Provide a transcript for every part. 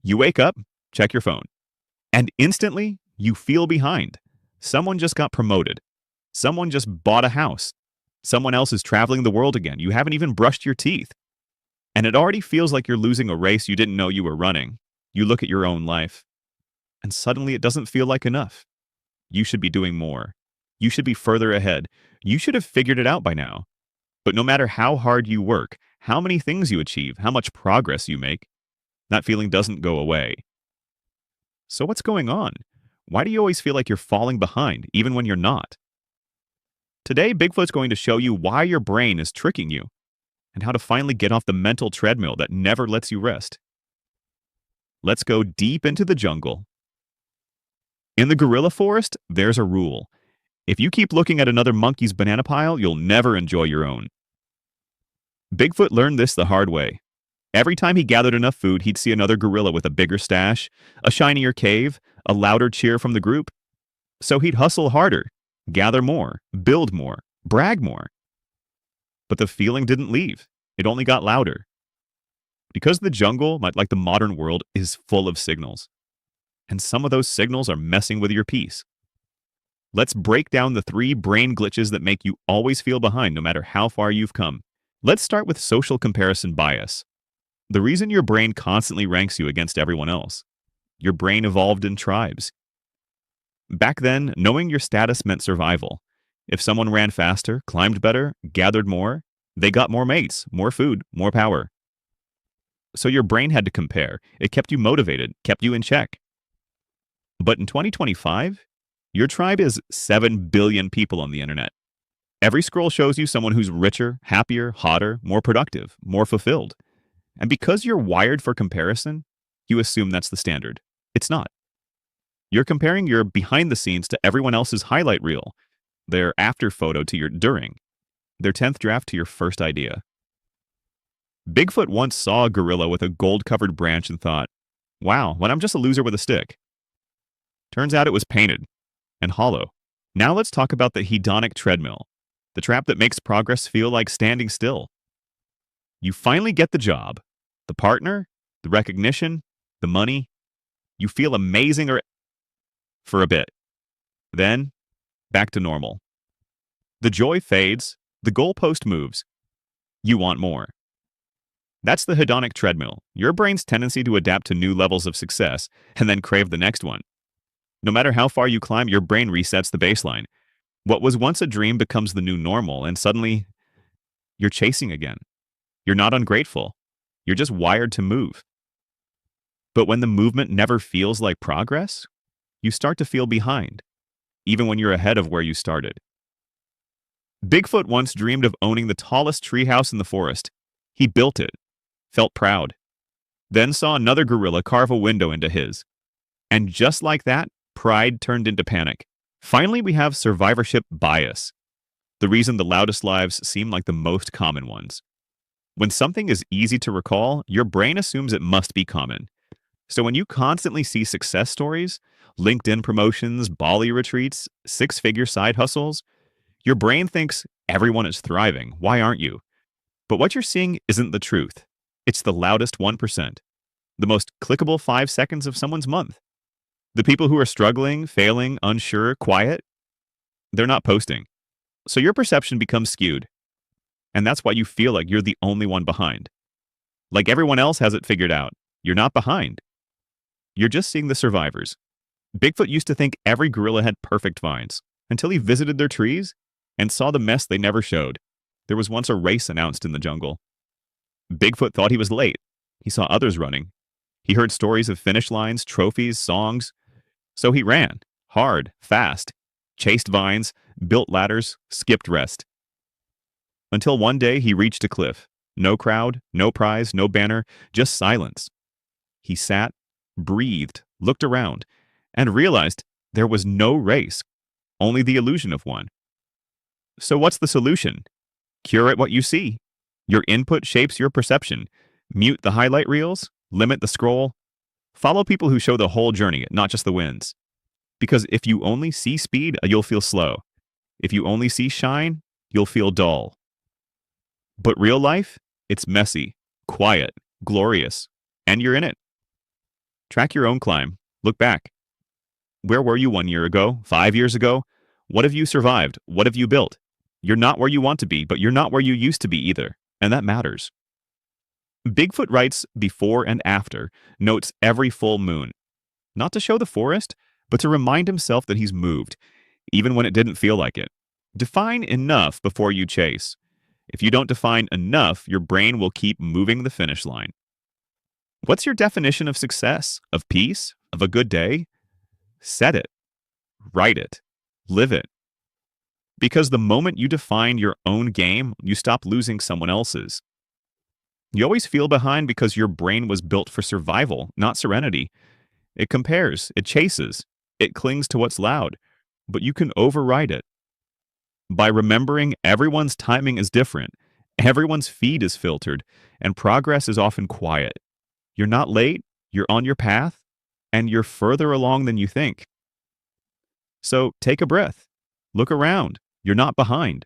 You wake up, check your phone, and instantly you feel behind. Someone just got promoted. Someone just bought a house. Someone else is traveling the world again. You haven't even brushed your teeth. And it already feels like you're losing a race you didn't know you were running. You look at your own life, and suddenly it doesn't feel like enough. You should be doing more. You should be further ahead. You should have figured it out by now. But no matter how hard you work, how many things you achieve, how much progress you make, that feeling doesn't go away. So what's going on? Why do you always feel like you're falling behind, even when you're not? Today, Bigfoot's going to show you why your brain is tricking you and how to finally get off the mental treadmill that never lets you rest. Let's go deep into the jungle. In the gorilla forest, there's a rule. If you keep looking at another monkey's banana pile, you'll never enjoy your own. Bigfoot learned this the hard way. Every time he gathered enough food, he'd see another gorilla with a bigger stash, a shinier cave, a louder cheer from the group. So he'd hustle harder, gather more, build more, brag more. But the feeling didn't leave. It only got louder. Because the jungle, like the modern world, is full of signals. And some of those signals are messing with your peace. Let's break down the 3 brain glitches that make you always feel behind no matter how far you've come. Let's start with social comparison bias. The reason your brain constantly ranks you against everyone else. Your brain evolved in tribes. Back then, knowing your status meant survival. If someone ran faster, climbed better, gathered more, they got more mates, more food, more power. So your brain had to compare. It kept you motivated, kept you in check. But in 2025, your tribe is 7 billion people on the internet. Every scroll shows you someone who's richer, happier, hotter, more productive, more fulfilled. And because you're wired for comparison, you assume that's the standard. It's not. You're comparing your behind the scenes to everyone else's highlight reel, their after photo to your during, their 10th draft to your first idea. Bigfoot once saw a gorilla with a gold-covered branch and thought, wow, well, I'm just a loser with a stick. Turns out it was painted and hollow. Now let's talk about the hedonic treadmill, the trap that makes progress feel like standing still. You finally get the job, the partner, the recognition, the money. You feel amazing for a bit. Then, back to normal. The joy fades, the goalpost moves. You want more. That's the hedonic treadmill, your brain's tendency to adapt to new levels of success and then crave the next one. No matter how far you climb, your brain resets the baseline. What was once a dream becomes the new normal, and suddenly, you're chasing again. You're not ungrateful. You're just wired to move. But when the movement never feels like progress, you start to feel behind, even when you're ahead of where you started. Bigfoot once dreamed of owning the tallest treehouse in the forest. He built it, felt proud, then saw another gorilla carve a window into his. And just like that, pride turned into panic. Finally, we have survivorship bias, the reason the loudest lives seem like the most common ones. When something is easy to recall, your brain assumes it must be common. So when you constantly see success stories, LinkedIn promotions, Bali retreats, 6-figure side hustles, your brain thinks everyone is thriving. Why aren't you? But what you're seeing isn't the truth. It's the loudest 1%, the most clickable 5 seconds of someone's month. The people who are struggling, failing, unsure, quiet, they're not posting. So your perception becomes skewed. And that's why you feel like you're the only one behind. Like everyone else has it figured out. You're not behind. You're just seeing the survivors. Bigfoot used to think every gorilla had perfect vines, until he visited their trees and saw the mess they never showed. There was once a race announced in the jungle. Bigfoot thought he was late. He saw others running. He heard stories of finish lines, trophies, songs. So he ran, hard, fast, chased vines, built ladders, skipped rest. Until one day he reached a cliff. No crowd, no prize, no banner, just silence. He sat, breathed, looked around, and realized there was no race, only the illusion of one. So what's the solution? Curate what you see. Your input shapes your perception. Mute the highlight reels, limit the scroll. Follow people who show the whole journey, not just the wins. Because if you only see speed, you'll feel slow. If you only see shine, you'll feel dull. But real life, it's messy, quiet, glorious, and you're in it. Track your own climb. Look back. Where were you 1 year ago? 5 years ago? What have you survived? What have you built? You're not where you want to be, but you're not where you used to be either. And that matters. Bigfoot writes before and after, notes every full moon. Not to show the forest, but to remind himself that he's moved, even when it didn't feel like it. Define enough before you chase. If you don't define enough, your brain will keep moving the finish line. What's your definition of success, of peace, of a good day? Set it. Write it. Live it. Because the moment you define your own game, you stop losing someone else's. You always feel behind because your brain was built for survival, not serenity. It compares, it chases, it clings to what's loud, but you can override it. By remembering everyone's timing is different, everyone's feed is filtered, and progress is often quiet. You're not late, you're on your path, and you're further along than you think. So take a breath. Look around. You're not behind.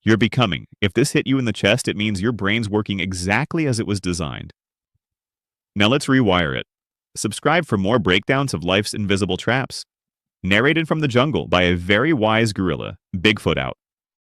You're becoming. If this hit you in the chest, it means your brain's working exactly as it was designed. Now let's rewire it. Subscribe for more breakdowns of life's invisible traps. Narrated from the jungle by a very wise gorilla, Bigfoot out.